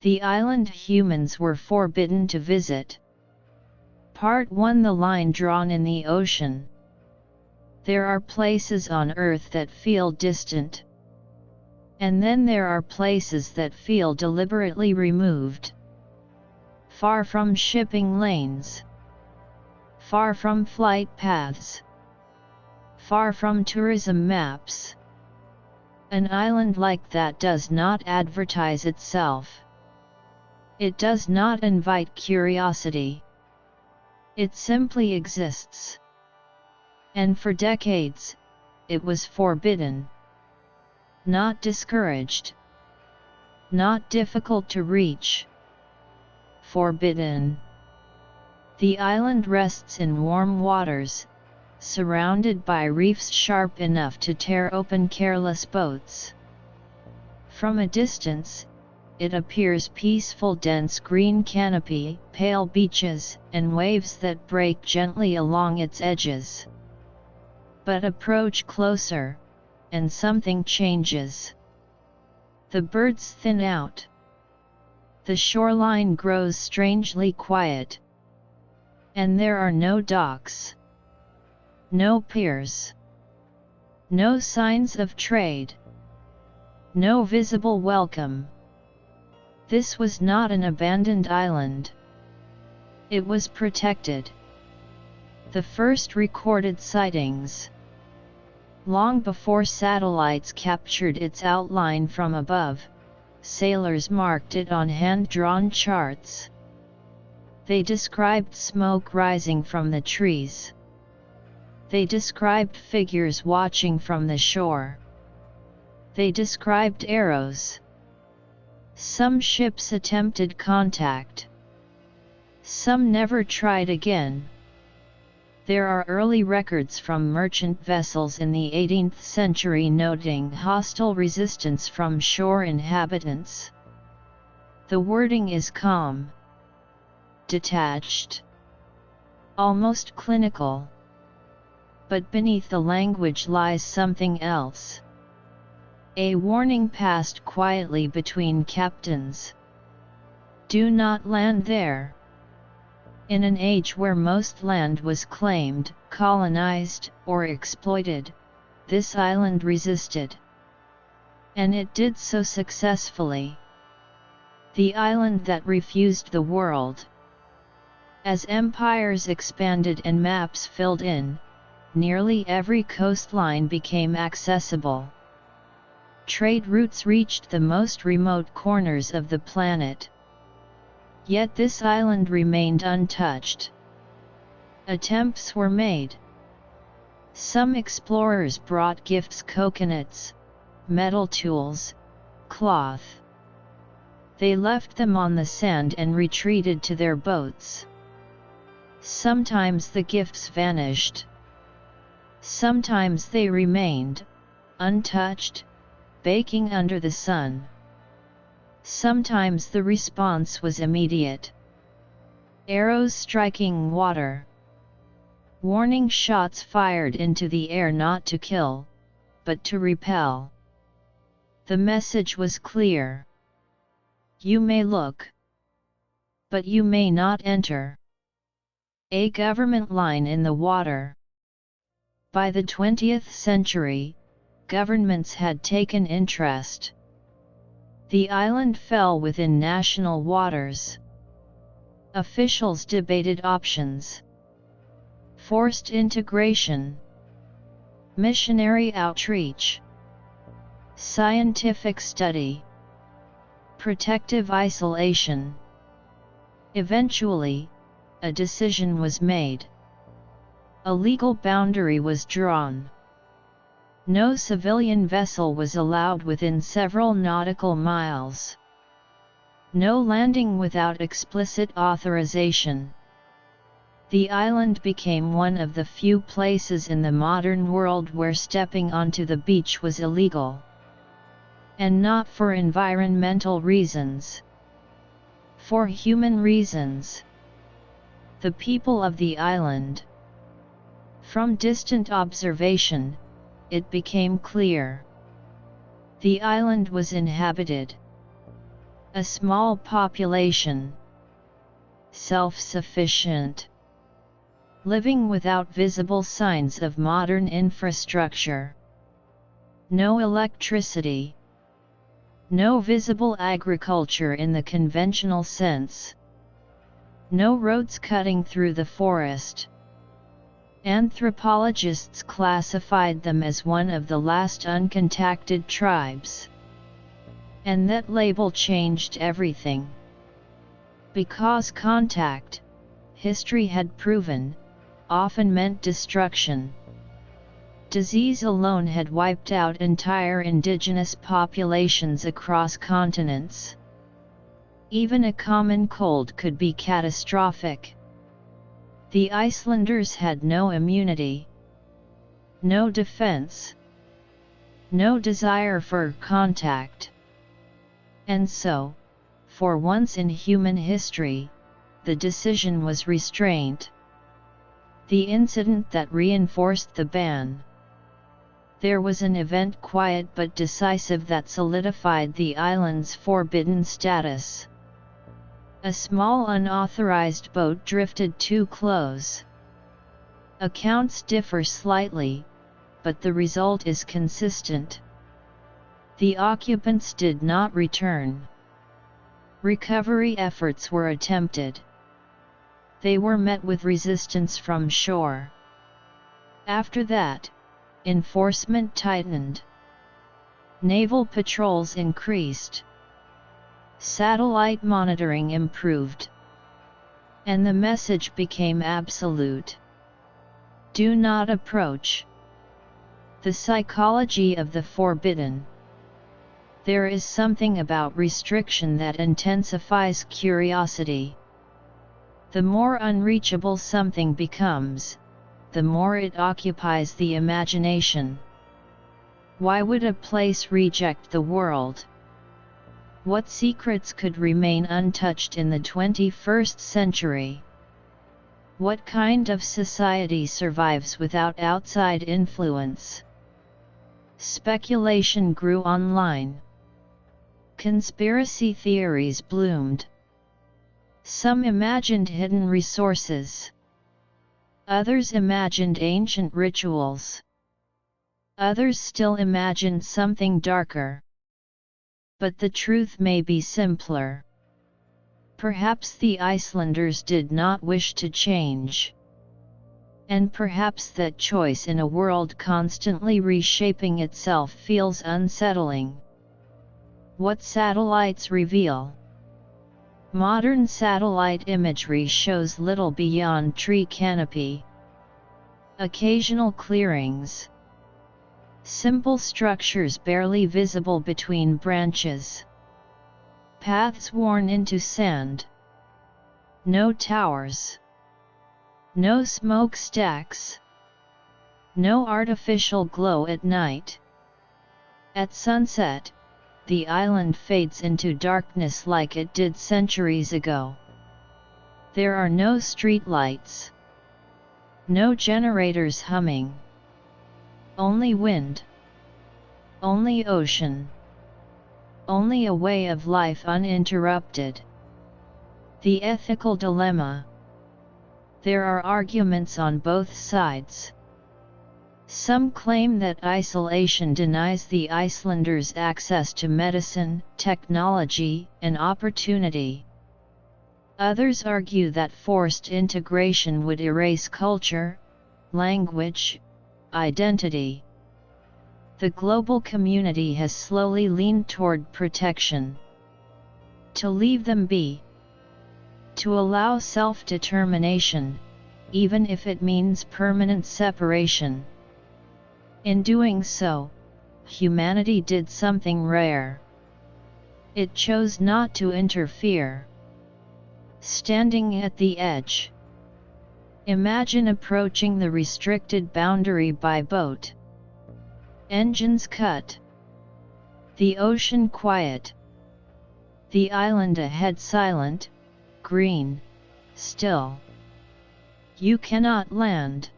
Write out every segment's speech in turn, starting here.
The island humans were forbidden to visit. Part 1. The line drawn in the ocean. There are places on Earth that feel distant. And then there are places that feel deliberately removed. Far from shipping lanes. Far from flight paths. Far from tourism maps. An island like that does not advertise itself. It does not invite curiosity. It simply exists. And for decades, it was forbidden. Not discouraged. Not difficult to reach. Forbidden. The island rests in warm waters, surrounded by reefs sharp enough to tear open careless boats. From a distance, it appears peaceful. Dense green canopy, pale beaches, and waves that break gently along its edges. But approach closer, and something changes. The birds thin out. The shoreline grows strangely quiet. And there are no docks. No piers. No signs of trade. No visible welcome. This was not an abandoned island. It was protected. The first recorded sightings. Long before satellites captured its outline from above, sailors marked it on hand-drawn charts. They described smoke rising from the trees. They described figures watching from the shore. They described arrows. Some ships attempted contact. Some never tried again. There are early records from merchant vessels in the 18th century noting hostile resistance from shore inhabitants. The wording is calm, detached, almost clinical. But beneath the language lies something else. A warning passed quietly between captains. Do not land there. In an age where most land was claimed, colonized, or exploited, this island resisted. And it did so successfully. The island that refused the world. As empires expanded and maps filled in, nearly every coastline became accessible. Trade routes reached the most remote corners of the planet. Yet this island remained untouched. Attempts were made. Some explorers brought gifts: coconuts, metal tools, cloth. They left them on the sand and retreated to their boats. Sometimes the gifts vanished. Sometimes they remained, untouched, baking under the sun. Sometimes the response was immediate. Arrows striking water. Warning shots fired into the air, not to kill, but to repel. The message was clear. You may look, but you may not enter. A government line in the water. By the 20th century, governments had taken interest. The island fell within national waters. Officials debated options. Forced integration. Missionary outreach. Scientific study. Protective isolation. Eventually, a decision was made. A legal boundary was drawn. No civilian vessel was allowed within several nautical miles. No landing without explicit authorization. The island became one of the few places in the modern world where stepping onto the beach was illegal. And not for environmental reasons. For human reasons. The people of the island. From distant observation, it became clear. The island was inhabited. A small population. Self-sufficient. Living without visible signs of modern infrastructure. No electricity. No visible agriculture in the conventional sense. No roads cutting through the forest. Anthropologists classified them as one of the last uncontacted tribes. And that label changed everything. Because contact, history had proven, often meant destruction. Disease alone had wiped out entire indigenous populations across continents. Even a common cold could be catastrophic. The Icelanders had no immunity, no defense, no desire for contact. And so, for once in human history, the decision was restraint. The incident that reinforced the ban. There was an event quiet but decisive that solidified the island's forbidden status. A small unauthorized boat drifted too close. Accounts differ slightly, but the result is consistent. The occupants did not return. Recovery efforts were attempted. They were met with resistance from shore. After that, enforcement tightened. Naval patrols increased. Satellite monitoring improved. And the message became absolute. Do not approach. The psychology of the forbidden. There is something about restriction that intensifies curiosity. The more unreachable something becomes, the more it occupies the imagination. Why would a place reject the world? What secrets could remain untouched in the 21st century? What kind of society survives without outside influence? Speculation grew online. Conspiracy theories bloomed. Some imagined hidden resources. Others imagined ancient rituals. Others still imagined something darker. But the truth may be simpler. Perhaps the Icelanders did not wish to change. And perhaps that choice in a world constantly reshaping itself feels unsettling. What satellites reveal? Modern satellite imagery shows little beyond tree canopy. Occasional clearings. Simple structures barely visible between branches. Paths worn into sand. No towers. No smokestacks. No artificial glow at night. At sunset, the island fades into darkness like it did centuries ago. There are no streetlights. No generators humming. Only wind. Only ocean. Only a way of life uninterrupted. The ethical dilemma. There are arguments on both sides. Some claim that isolation denies the Icelanders access to medicine, technology, and opportunity. Others argue that forced integration would erase culture, language, identity. The global community has slowly leaned toward protection. To leave them be. To allow self-determination, even if it means permanent separation. In doing so, humanity did something rare. It chose not to interfere. Standing at the edge. Imagine approaching the restricted boundary by boat. Engines cut. The ocean quiet. The island ahead silent, green, still. You cannot land.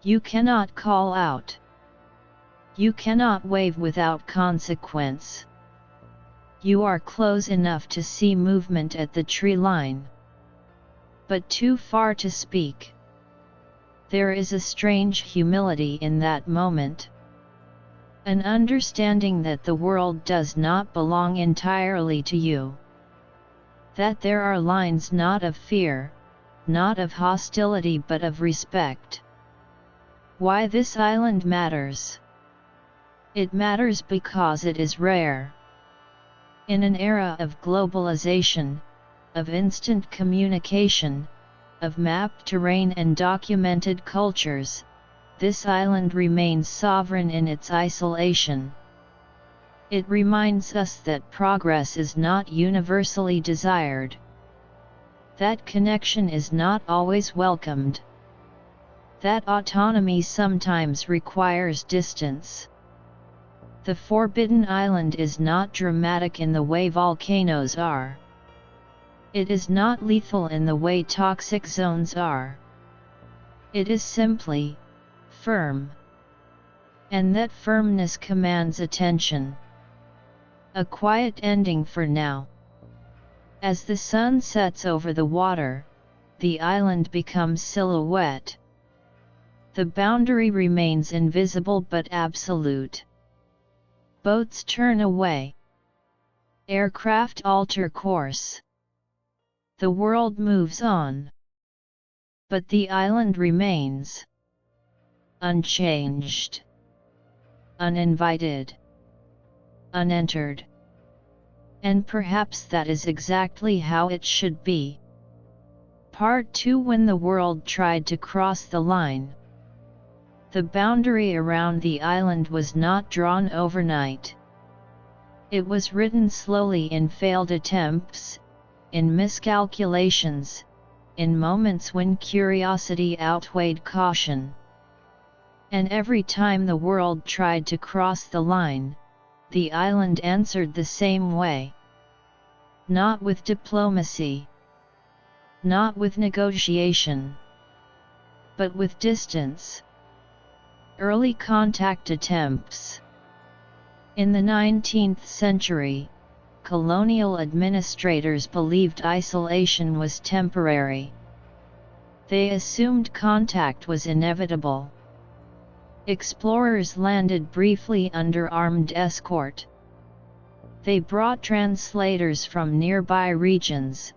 You cannot call out. You cannot wave without consequence. You are close enough to see movement at the tree line, but too far to speak. There is a strange humility in that moment. An understanding that the world does not belong entirely to you. That there are lines not of fear, not of hostility but of respect. Why this island matters? It matters because it is rare. In an era of globalization, of instant communication, of mapped terrain and documented cultures, this island remains sovereign in its isolation. It reminds us that progress is not universally desired. That connection is not always welcomed. That autonomy sometimes requires distance. The Forbidden Island is not dramatic in the way volcanoes are. It is not lethal in the way toxic zones are. It is simply firm. And that firmness commands attention. A quiet ending for now. As the sun sets over the water, the island becomes silhouette. The boundary remains invisible but absolute. Boats turn away. Aircraft alter course. The world moves on. But the island remains. Unchanged. Uninvited. Unentered. And perhaps that is exactly how it should be. Part 2. When the world tried to cross the line. The boundary around the island was not drawn overnight. It was written slowly in failed attempts, in miscalculations, in moments when curiosity outweighed caution. And every time the world tried to cross the line, the island answered the same way. Not with diplomacy. Not with negotiation. But with distance. Early contact attempts. In the 19th century, colonial administrators believed isolation was temporary. They assumed contact was inevitable. Explorers landed briefly under armed escort. They brought translators from nearby regions,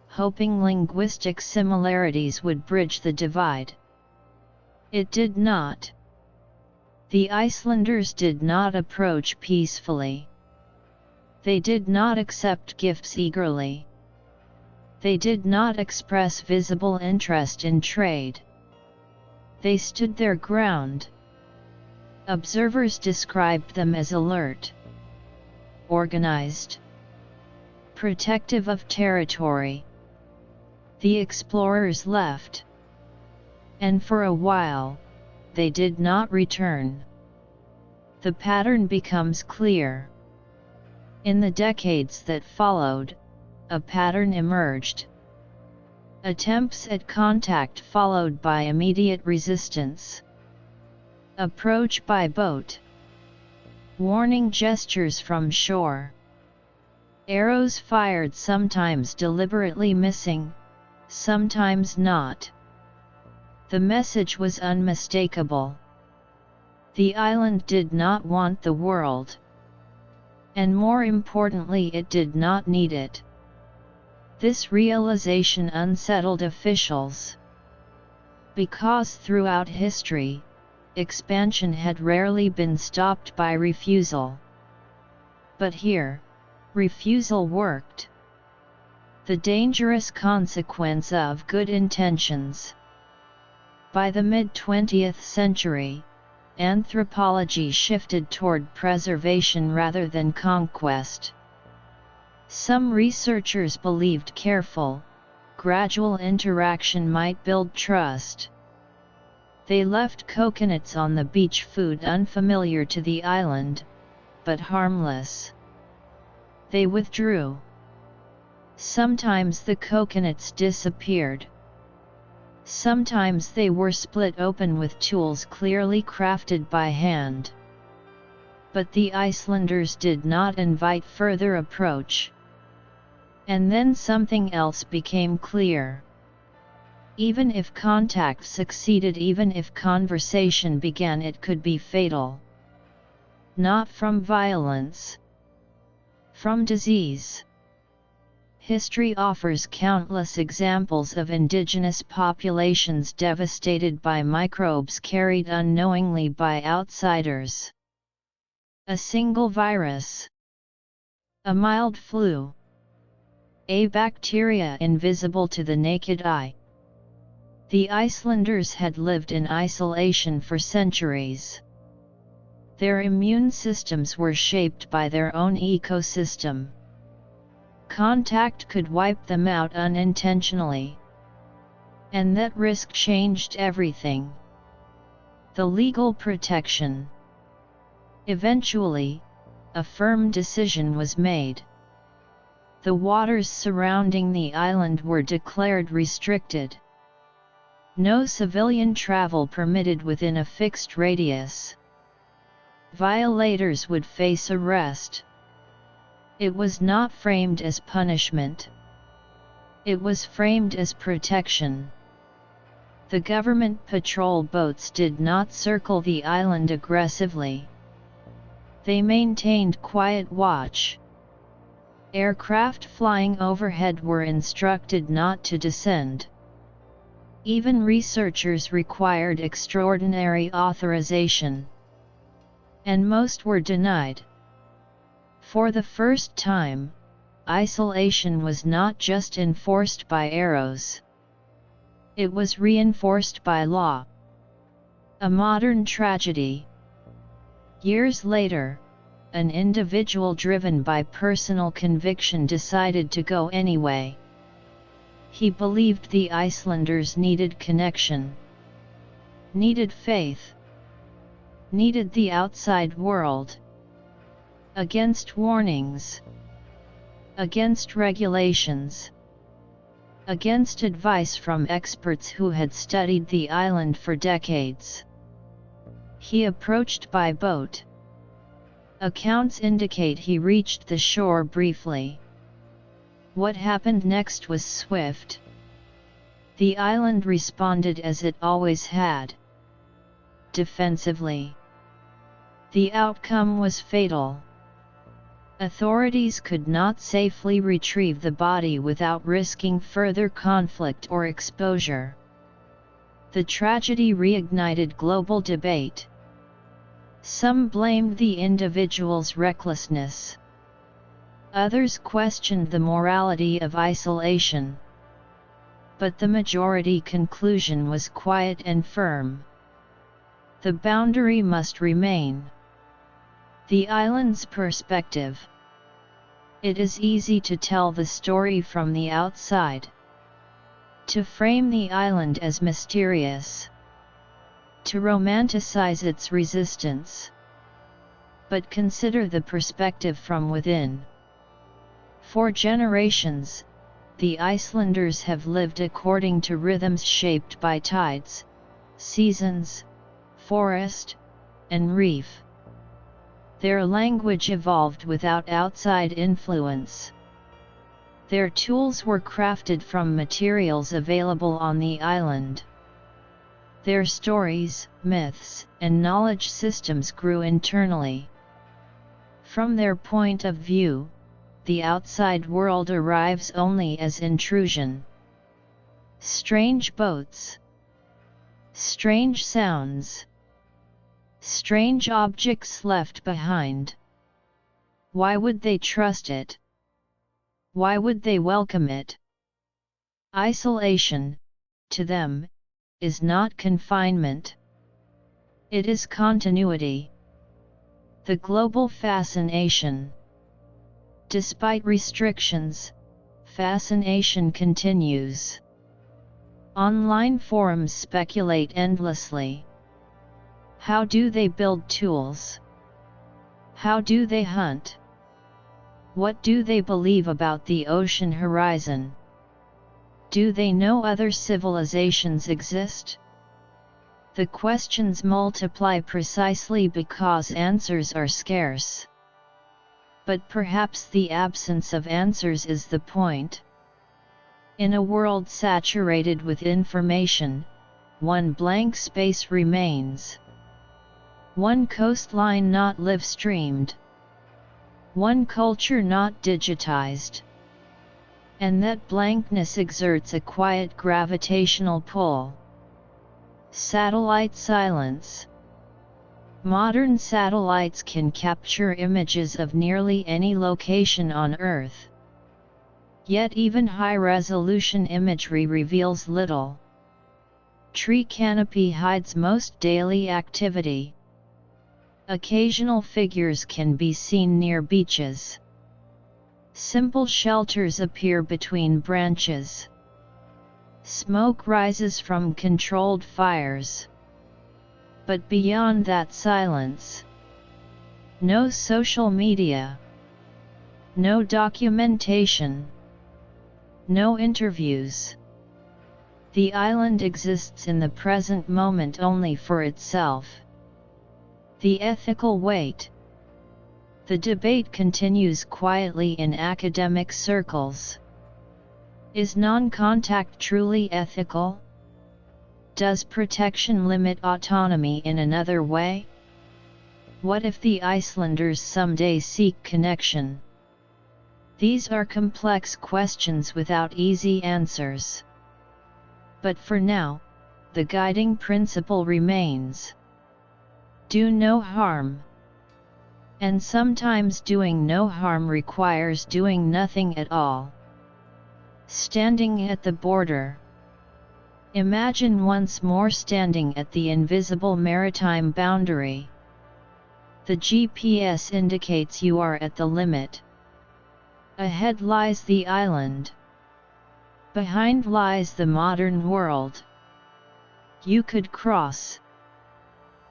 hoping linguistic similarities would bridge the divide. It did not. The Icelanders did not approach peacefully. They did not accept gifts eagerly. They did not express visible interest in trade. They stood their ground. Observers described them as alert, organized, protective of territory. The explorers left. And for a while, they did not return. The pattern becomes clear. In the decades that followed, a pattern emerged. Attempts at contact followed by immediate resistance. Approach by boat. Warning gestures from shore. Arrows fired, sometimes deliberately missing, sometimes not. The message was unmistakable. The island did not want the world. And more importantly, it did not need it. This realization unsettled officials. Because throughout history, expansion had rarely been stopped by refusal. But here, refusal worked. The dangerous consequence of good intentions. By the mid-20th century, anthropology shifted toward preservation rather than conquest. Some researchers believed careful, gradual interaction might build trust. They left coconuts on the beach, food unfamiliar to the island, but harmless. They withdrew. Sometimes the coconuts disappeared. Sometimes they were split open with tools clearly crafted by hand. but the Icelanders did not invite further approach. And then something else became clear. Even if contact succeeded, even if conversation began, it could be fatal. Not from violence. From disease. History offers countless examples of indigenous populations devastated by microbes carried unknowingly by outsiders. A single virus. A mild flu. A bacteria invisible to the naked eye. The Icelanders had lived in isolation for centuries. Their immune systems were shaped by their own ecosystem. Contact could wipe them out unintentionally. And that risk changed everything. The legal protection. Eventually, a firm decision was made. The waters surrounding the island were declared restricted. No civilian travel permitted within a fixed radius. Violators would face arrest. It was not framed as punishment. It was framed as protection. The government patrol boats did not circle the island aggressively. They maintained quiet watch. Aircraft flying overhead were instructed not to descend. Even researchers required extraordinary authorization. And most were denied. For the first time, isolation was not just enforced by arrows. It was reinforced by law. A modern tragedy. Years later, an individual driven by personal conviction decided to go anyway. He believed the Icelanders needed connection. Needed faith. Needed the outside world. Against warnings. Against regulations. Against advice from experts who had studied the island for decades. He approached by boat. Accounts indicate he reached the shore briefly. What happened next was swift. The island responded as it always had. Defensively. The outcome was fatal. Authorities could not safely retrieve the body without risking further conflict or exposure. The tragedy reignited global debate. Some blamed the individual's recklessness. Others questioned the morality of isolation. But the majority conclusion was quiet and firm. The boundary must remain. The island's perspective. It is easy to tell the story from the outside. To frame the island as mysterious. To romanticize its resistance. But consider the perspective from within. For generations, the Icelanders have lived according to rhythms shaped by tides, seasons, forest, and reef. Their language evolved without outside influence. Their tools were crafted from materials available on the island. Their stories, myths, and knowledge systems grew internally. From their point of view, the outside world arrives only as intrusion. Strange boats. Strange sounds. Strange objects left behind. Why would they trust it? Why would they welcome it? Isolation, to them, is not confinement. It is continuity. The global fascination. Despite restrictions, fascination continues. Online forums speculate endlessly. How do they build tools? How do they hunt? What do they believe about the ocean horizon? Do they know other civilizations exist? The questions multiply precisely because answers are scarce. But perhaps the absence of answers is the point. In a world saturated with information, one blank space remains. One coastline not live-streamed. One culture not digitized. And that blankness exerts a quiet gravitational pull. Satellite silence. Modern satellites can capture images of nearly any location on Earth. Yet even high-resolution imagery reveals little. Tree canopy hides most daily activity. Occasional figures can be seen near beaches. Simple shelters appear between branches. Smoke rises from controlled fires. But beyond that silence, no social media, no documentation, no interviews. The island exists in the present moment only for itself. The ethical weight. The debate continues quietly in academic circles. Is non-contact truly ethical? Does protection limit autonomy in another way? What if the Icelanders someday seek connection? These are complex questions without easy answers. But for now, the guiding principle remains. Do no harm. And sometimes doing no harm requires doing nothing at all. Standing at the border. Imagine once more standing at the invisible maritime boundary. The GPS indicates you are at the limit. Ahead lies the island. Behind lies the modern world. You could cross.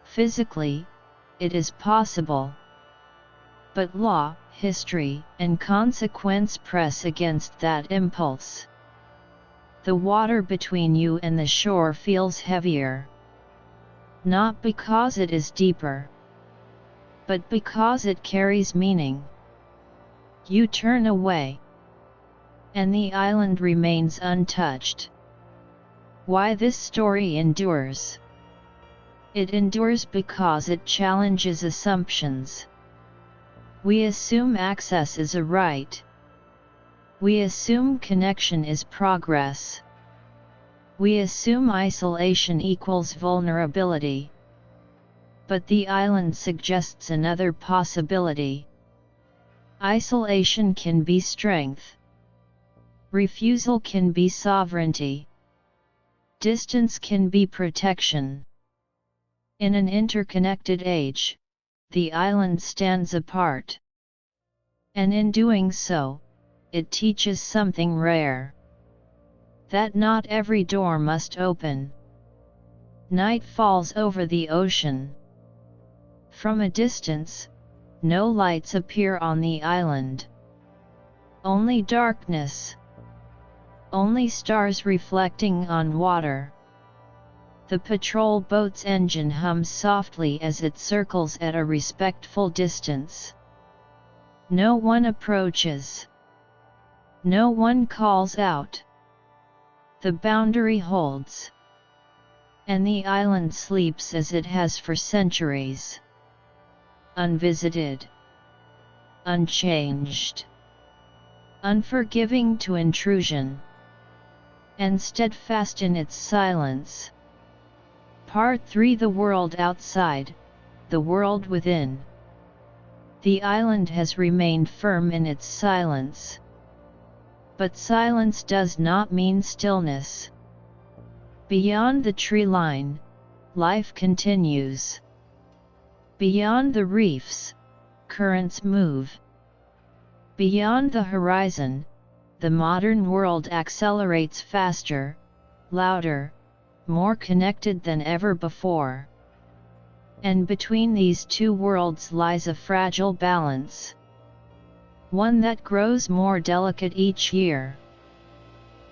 Physically, it is possible. But law, history, and consequence press against that impulse. The water between you and the shore feels heavier. Not because it is deeper, but because it carries meaning. You turn away, and the island remains untouched. Why this story endures? It endures because it challenges assumptions. We assume access is a right. We assume connection is progress. We assume isolation equals vulnerability. But the island suggests another possibility. Isolation can be strength. Refusal can be sovereignty. Distance can be protection. In an interconnected age, the island stands apart. And in doing so, it teaches something rare. That not every door must open. Night falls over the ocean. From a distance, no lights appear on the island. Only darkness. Only stars reflecting on water. The patrol boat's engine hums softly as it circles at a respectful distance. No one approaches. No one calls out. The boundary holds. And the island sleeps as it has for centuries. Unvisited. Unchanged. Unforgiving to intrusion. And steadfast in its silence. Part 3: The world outside, the world within. The island has remained firm in its silence. But silence does not mean stillness. Beyond the tree line, life continues. Beyond the reefs, currents move. Beyond the horizon, the modern world accelerates faster, louder, more connected than ever before. And between these two worlds lies a fragile balance. One that grows more delicate each year.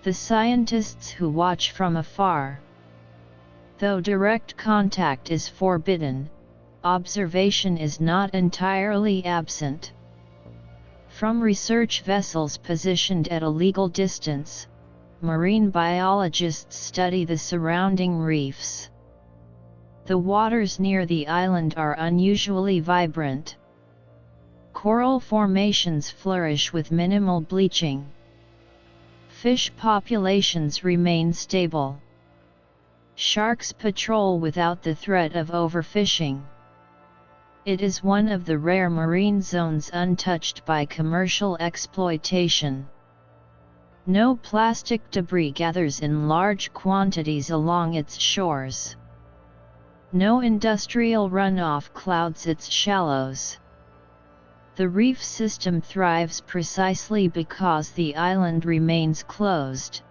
The scientists who watch from afar. Though direct contact is forbidden, observation is not entirely absent. From research vessels positioned at a legal distance, marine biologists study the surrounding reefs. The waters near the island are unusually vibrant. Coral formations flourish with minimal bleaching. Fish populations remain stable. Sharks patrol without the threat of overfishing. It is one of the rare marine zones untouched by commercial exploitation. No plastic debris gathers in large quantities along its shores. No industrial runoff clouds its shallows. The reef system thrives precisely because the island remains closed.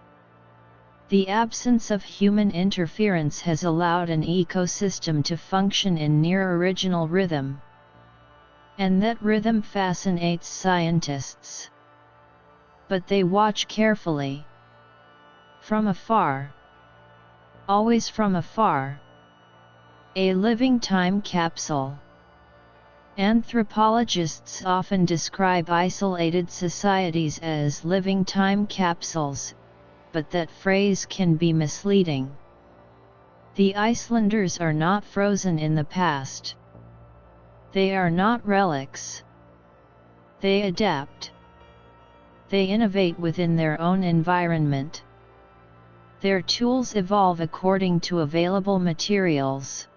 The absence of human interference has allowed an ecosystem to function in near original rhythm. And that rhythm fascinates scientists. But they watch carefully. From afar. Always from afar. A living time capsule. Anthropologists often describe isolated societies as living time capsules, but that phrase can be misleading. The Icelanders are not frozen in the past. They are not relics. They adapt. They innovate within their own environment. Their tools evolve according to available materials.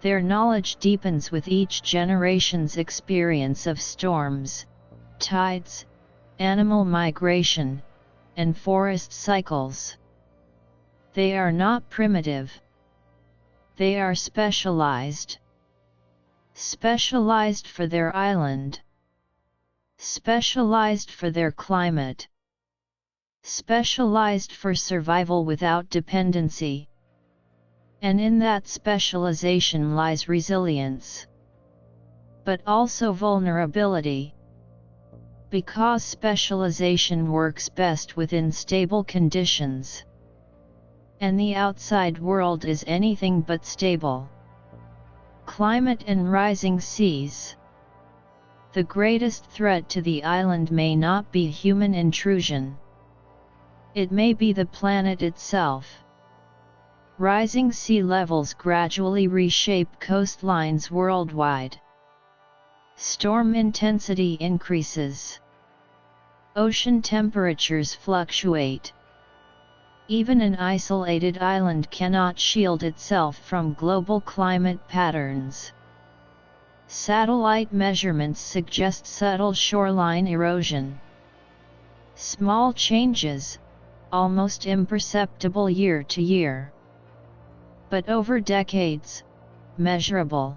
Their knowledge deepens with each generation's experience of storms, tides, animal migration, and forest cycles. They are not primitive. They are specialized. Specialized for their island. Specialized for their climate. Specialized for survival without dependency. And in that specialization lies resilience. But also vulnerability. Because specialization works best within stable conditions. And the outside world is anything but stable. Climate and rising seas. The greatest threat to the island may not be human intrusion. It may be the planet itself. Rising sea levels gradually reshape coastlines worldwide. Storm intensity increases. Ocean temperatures fluctuate. Even an isolated island cannot shield itself from global climate patterns. Satellite measurements suggest subtle shoreline erosion. Small changes, almost imperceptible year to year. But over decades, measurable.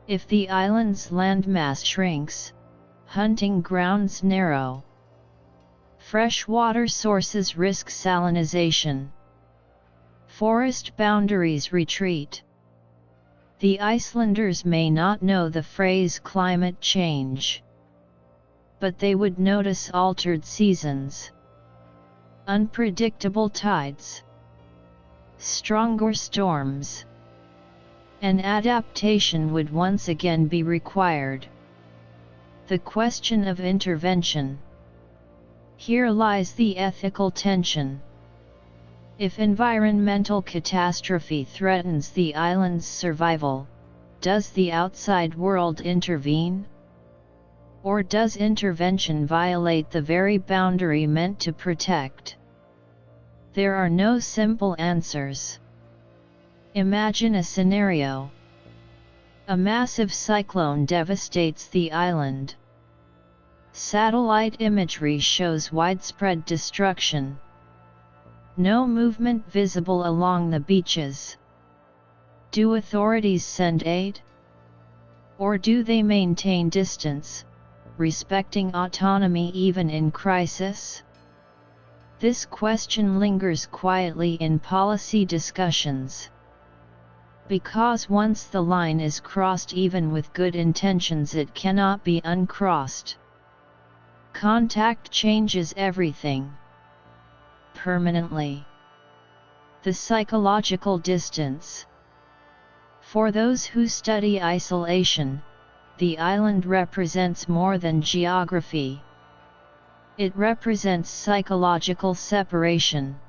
If the island's landmass shrinks, hunting grounds narrow. Freshwater sources risk salinization. Forest boundaries retreat. The Icelanders may not know the phrase climate change. But they would notice altered seasons. Unpredictable tides. Stronger storms. An adaptation would once again be required. The question of intervention. Here lies the ethical tension. If environmental catastrophe threatens the island's survival, does the outside world intervene? Or does intervention violate the very boundary meant to protect? There are no simple answers. Imagine a scenario. A massive cyclone devastates the island. Satellite imagery shows widespread destruction. No movement visible along the beaches. Do authorities send aid? Or do they maintain distance, respecting autonomy even in crisis? This question lingers quietly in policy discussions. Because once the line is crossed, even with good intentions, it cannot be uncrossed. Contact changes everything. Permanently. The psychological distance. For those who study isolation, the island represents more than geography. It represents psychological separation.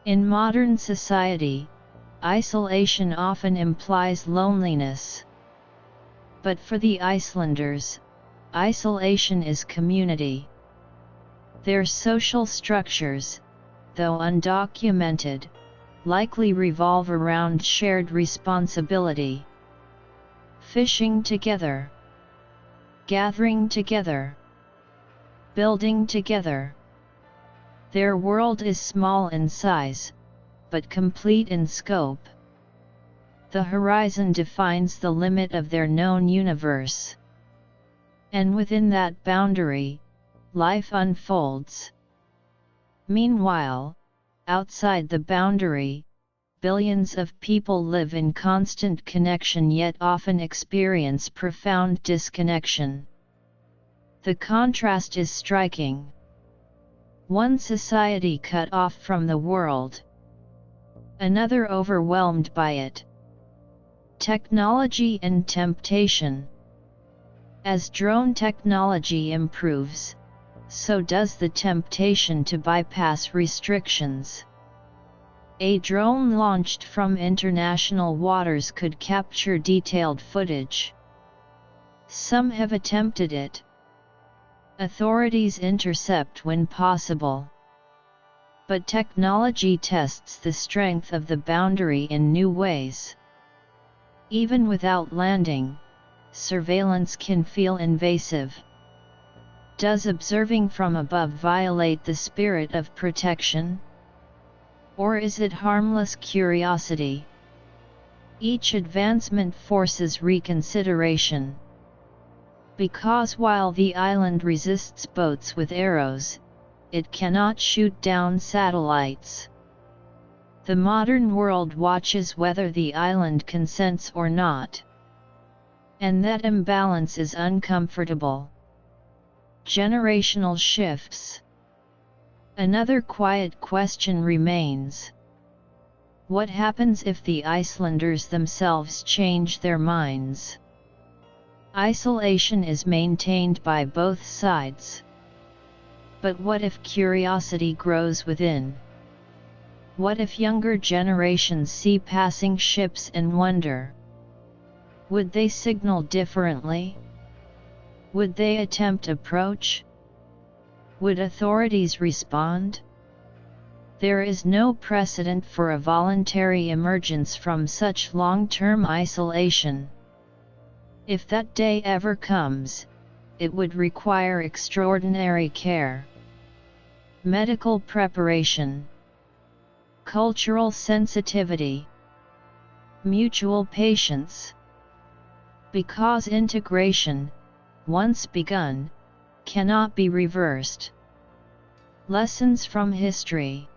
In modern society, isolation often implies loneliness. But for the Icelanders, isolation is community. Their social structures, though undocumented, likely revolve around shared responsibility. Fishing together, gathering together, building together. Their world is small in size, but complete in scope. The horizon defines the limit of their known universe. And within that boundary, life unfolds. Meanwhile, outside the boundary, billions of people live in constant connection yet often experience profound disconnection. The contrast is striking. One society cut off from the world, another overwhelmed by it. Technology and temptation. As drone technology improves, so does the temptation to bypass restrictions. A drone launched from international waters could capture detailed footage. Some have attempted it. Authorities intercept when possible. But technology tests the strength of the boundary in new ways. Even without landing, surveillance can feel invasive. Does observing from above violate the spirit of protection? Or is it harmless curiosity? Each advancement forces reconsideration. Because while the island resists boats with arrows, it cannot shoot down satellites. The modern world watches whether the island consents or not. And that imbalance is uncomfortable. Generational shifts. Another quiet question remains. What happens if the Icelanders themselves change their minds? Isolation is maintained by both sides. But what if curiosity grows within? What if younger generations see passing ships and wonder? Would they signal differently? Would they attempt approach? Would authorities respond? There is no precedent for a voluntary emergence from such long-term isolation. If that day ever comes, it would require extraordinary care. Medical preparation, cultural sensitivity, mutual patience. Because integration, once begun, cannot be reversed. Lessons from history.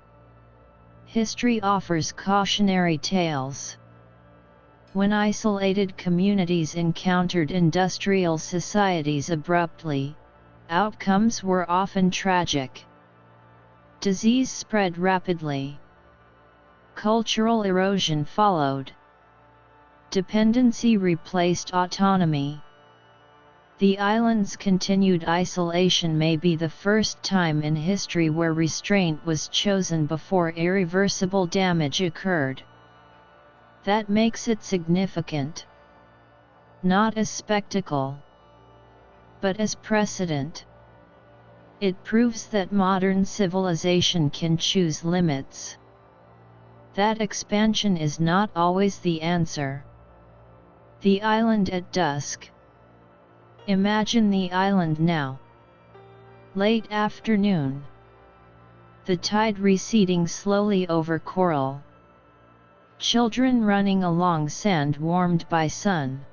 History offers cautionary tales. When isolated communities encountered industrial societies abruptly, outcomes were often tragic. Disease spread rapidly. Cultural erosion followed. Dependency replaced autonomy. The island's continued isolation may be the first time in history where restraint was chosen before irreversible damage occurred. That makes it significant. Not as spectacle, but as precedent. It proves that modern civilization can choose limits. That expansion is not always the answer. The island at dusk. Imagine the island now. Late afternoon. The tide receding slowly over coral. Children running along sand warmed by sun.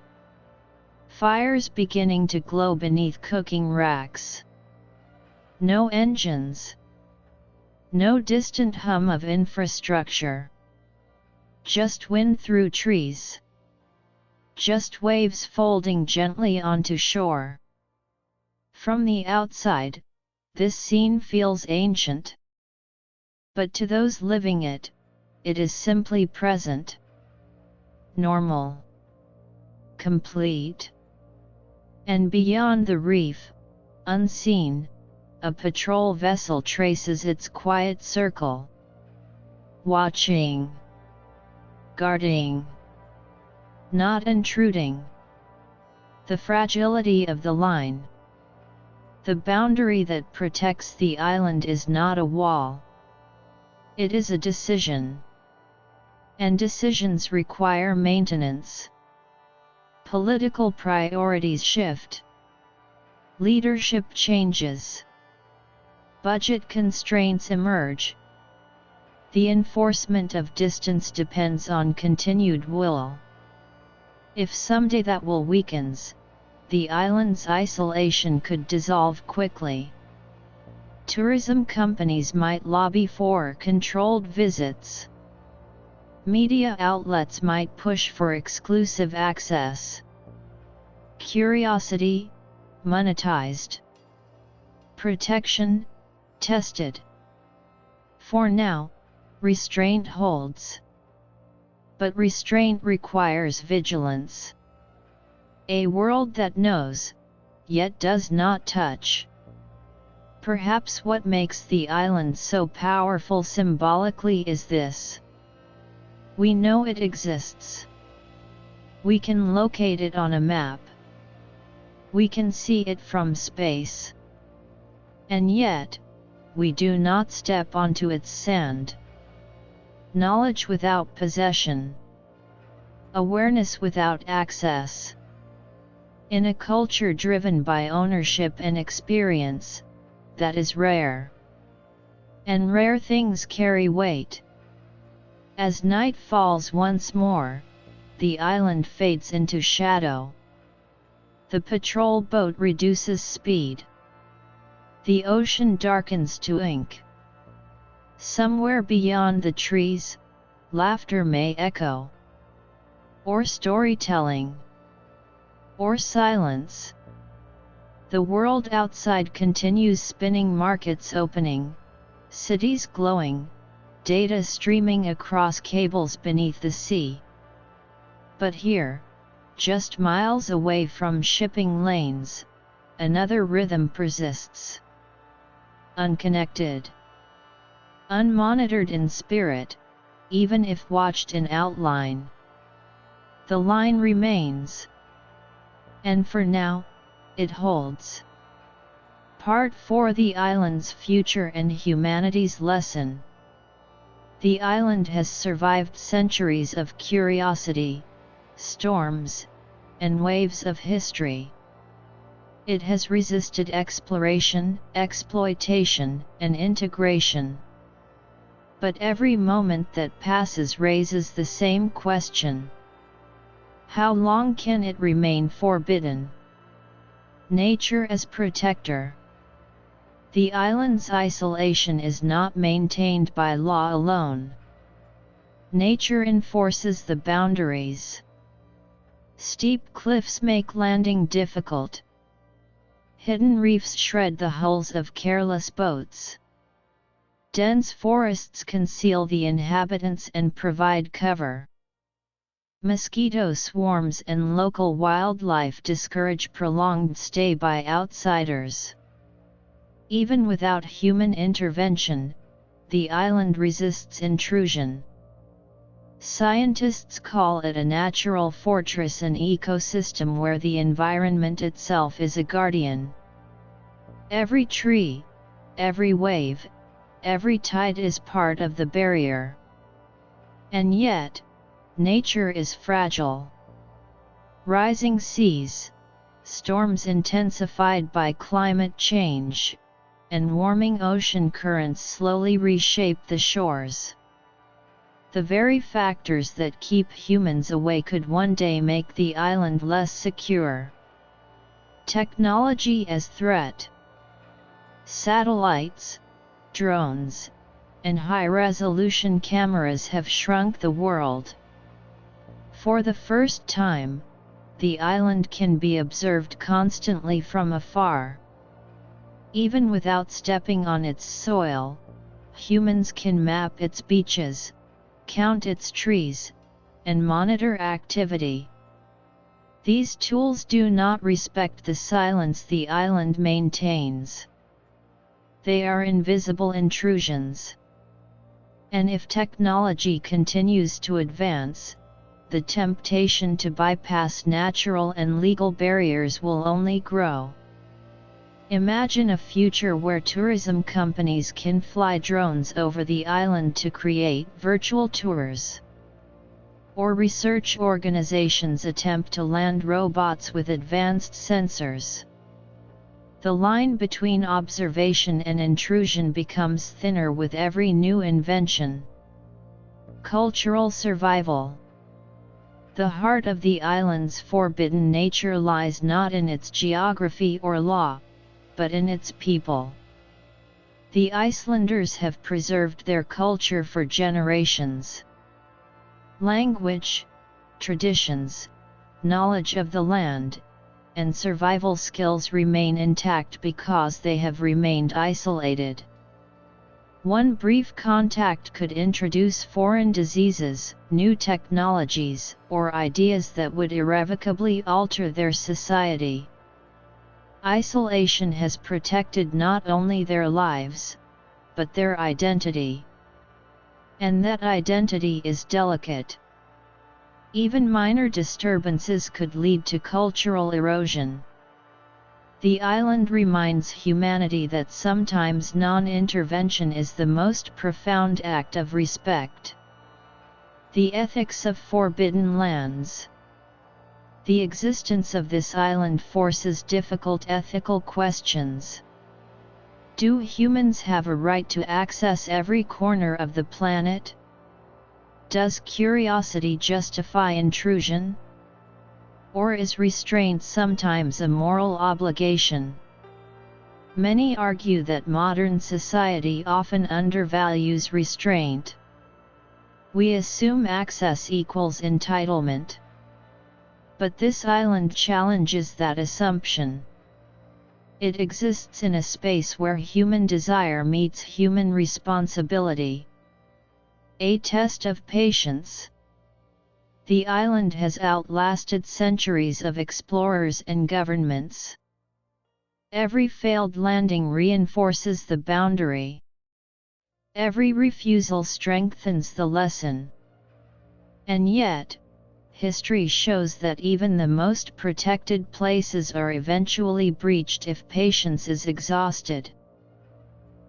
Fires beginning to glow beneath cooking racks. No engines. No distant hum of infrastructure. Just wind through trees. Just waves folding gently onto shore. From the outside, this scene feels ancient. But to those living it, it is simply present. Normal. Complete. And beyond the reef, unseen, a patrol vessel traces its quiet circle. Watching. Guarding. Not intruding. The fragility of the line. The boundary that protects the island is not a wall. It is a decision. And decisions require maintenance. Political priorities shift. Leadership changes. Budget constraints emerge. The enforcement of distance depends on continued will. If someday that will weakens, the island's isolation could dissolve quickly. Tourism companies might lobby for controlled visits. Media outlets might push for exclusive access. Curiosity, monetized. Protection, tested. For now, restraint holds. But restraint requires vigilance. A world that knows, yet does not touch. Perhaps what makes the island so powerful symbolically is this. We know it exists. We can locate it on a map. We can see it from space. And yet, we do not step onto its sand. Knowledge without possession. Awareness without access. In a culture driven by ownership and experience, that is rare. And rare things carry weight. As night falls once more, the island fades into shadow. The patrol boat reduces speed. The ocean darkens to ink. Somewhere beyond the trees, laughter may echo. Or storytelling. Or silence. The world outside continues spinning, markets opening, cities glowing, data streaming across cables beneath the sea. But here, just miles away from shipping lanes, another rhythm persists. Unconnected. Unmonitored in spirit, even if watched in outline. The line remains. And for now, it holds. Part 4: The Island's Future and Humanity's Lesson. The island has survived centuries of curiosity, storms, and waves of history. It has resisted exploration, exploitation, and integration. But every moment that passes raises the same question. How long can it remain forbidden? Nature as protector. The island's isolation is not maintained by law alone. Nature enforces the boundaries. Steep cliffs make landing difficult. Hidden reefs shred the hulls of careless boats. Dense forests conceal the inhabitants and provide cover. Mosquito swarms and local wildlife discourage prolonged stay by outsiders. Even without human intervention, the island resists intrusion. Scientists call it a natural fortress, an ecosystem where the environment itself is a guardian. Every tree, every wave, every tide is part of the barrier. And yet, nature is fragile. Rising seas, storms intensified by climate change, and warming ocean currents slowly reshape the shores. The very factors that keep humans away could one day make the island less secure. Technology as threat. Satellites, drones, and high-resolution cameras have shrunk the world. For the first time, the island can be observed constantly from afar. Even without stepping on its soil, humans can map its beaches, count its trees, and monitor activity. These tools do not respect the silence the island maintains. They are invisible intrusions. And if technology continues to advance, the temptation to bypass natural and legal barriers will only grow. Imagine a future where tourism companies can fly drones over the island to create virtual tours. Or research organizations attempt to land robots with advanced sensors. The line between observation and intrusion becomes thinner with every new invention. Cultural survival. The heart of the island's forbidden nature lies not in its geography or law, but in its people. The Icelanders have preserved their culture for generations. Language, traditions, knowledge of the land, and survival skills remain intact because they have remained isolated. One brief contact could introduce foreign diseases, new technologies, or ideas that would irrevocably alter their society. Isolation has protected not only their lives, but their identity. And that identity is delicate. Even minor disturbances could lead to cultural erosion. The island reminds humanity that sometimes non-intervention is the most profound act of respect. The ethics of forbidden lands. The existence of this island forces difficult ethical questions. Do humans have a right to access every corner of the planet? Does curiosity justify intrusion? Or is restraint sometimes a moral obligation? Many argue that modern society often undervalues restraint. We assume access equals entitlement. But this island challenges that assumption. It exists in a space where human desire meets human responsibility. A test of patience. The island has outlasted centuries of explorers and governments. Every failed landing reinforces the boundary. Every refusal strengthens the lesson. And yet, history shows that even the most protected places are eventually breached if patience is exhausted.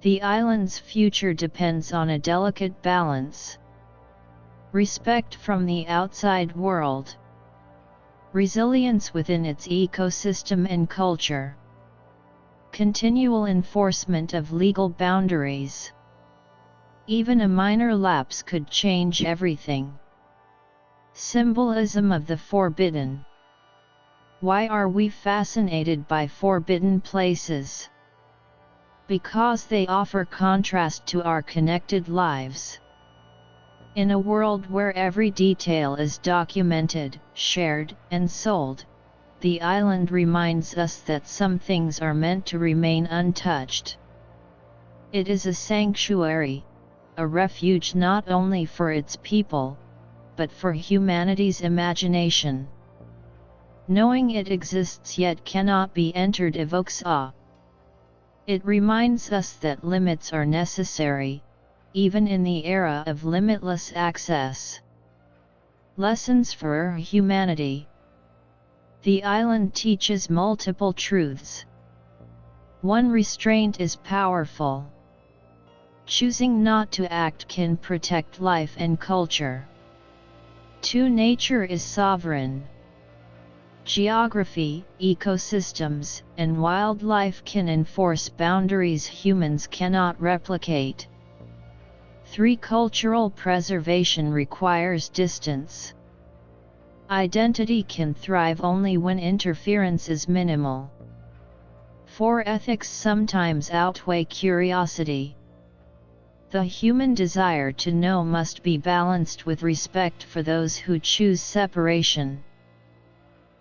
The island's future depends on a delicate balance. Respect from the outside world. Resilience within its ecosystem and culture. Continual enforcement of legal boundaries. Even a minor lapse could change everything. Symbolism of the forbidden. Why are we fascinated by forbidden places? Because they offer contrast to our connected lives. In a world where every detail is documented, shared, and sold, the island reminds us that some things are meant to remain untouched. It is a sanctuary, a refuge not only for its people, but for humanity's imagination. Knowing it exists yet cannot be entered evokes awe. It reminds us that limits are necessary, even in the era of limitless access. Lessons for humanity. The island teaches multiple truths. 1. Restraint is powerful. Choosing not to act can protect life and culture. 2. Nature is sovereign. Geography, ecosystems, and wildlife can enforce boundaries humans cannot replicate. 3. Cultural preservation requires distance. Identity can thrive only when interference is minimal. 4. Ethics sometimes outweigh curiosity. The human desire to know must be balanced with respect for those who choose separation.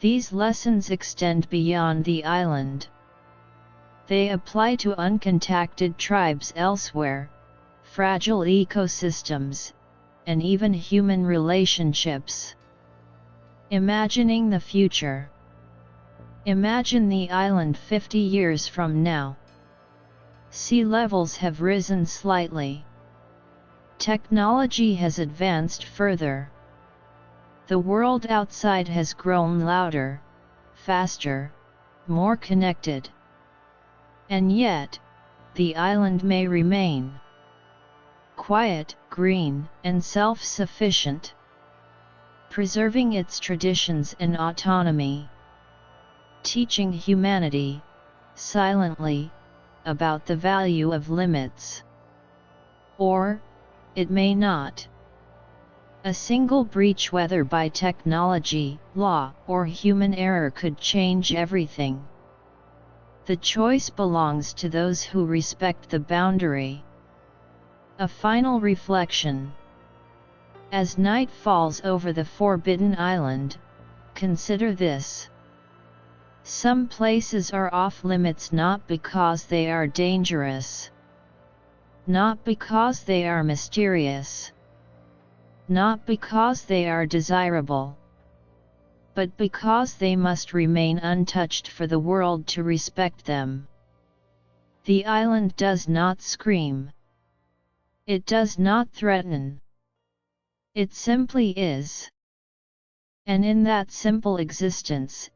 These lessons extend beyond the island. They apply to uncontacted tribes elsewhere, fragile ecosystems, and even human relationships. Imagining the future. Imagine the island 50 years from now. Sea levels have risen slightly. Technology has advanced further. The world outside has grown louder, faster, more connected. And yet, the island may remain quiet, green, and self-sufficient, preserving its traditions and autonomy, teaching humanity, silently, about the value of limits. Or, it may not. A single breach, whether by technology, law, or human error, could change everything. The choice belongs to those who respect the boundary. A final reflection. As night falls over the Forbidden Island, consider this. Some places are off limits not because they are dangerous, not because they are mysterious, not because they are desirable, but because they must remain untouched for the world to respect them. The island does not scream. It does not threaten. It simply is. And in that simple existence,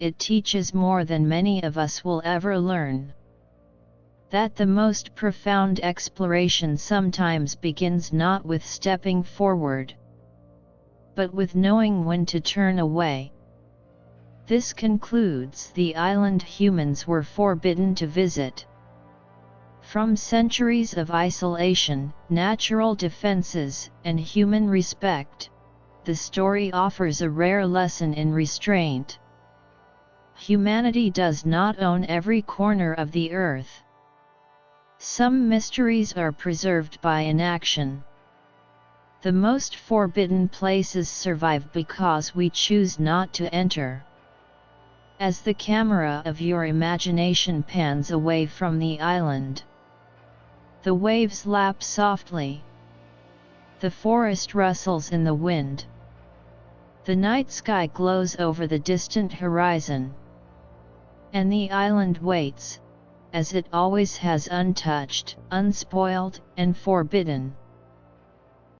it teaches more than many of us will ever learn. That the most profound exploration sometimes begins not with stepping forward, but with knowing when to turn away. This concludes the island humans were forbidden to visit. From centuries of isolation, natural defenses, and human respect, the story offers a rare lesson in restraint. Humanity does not own every corner of the earth. Some mysteries are preserved by inaction. The most forbidden places survive because we choose not to enter. As the camera of your imagination pans away from the island, the waves lap softly. The forest rustles in the wind. The night sky glows over the distant horizon. And the island waits, as it always has, untouched, unspoiled, and forbidden.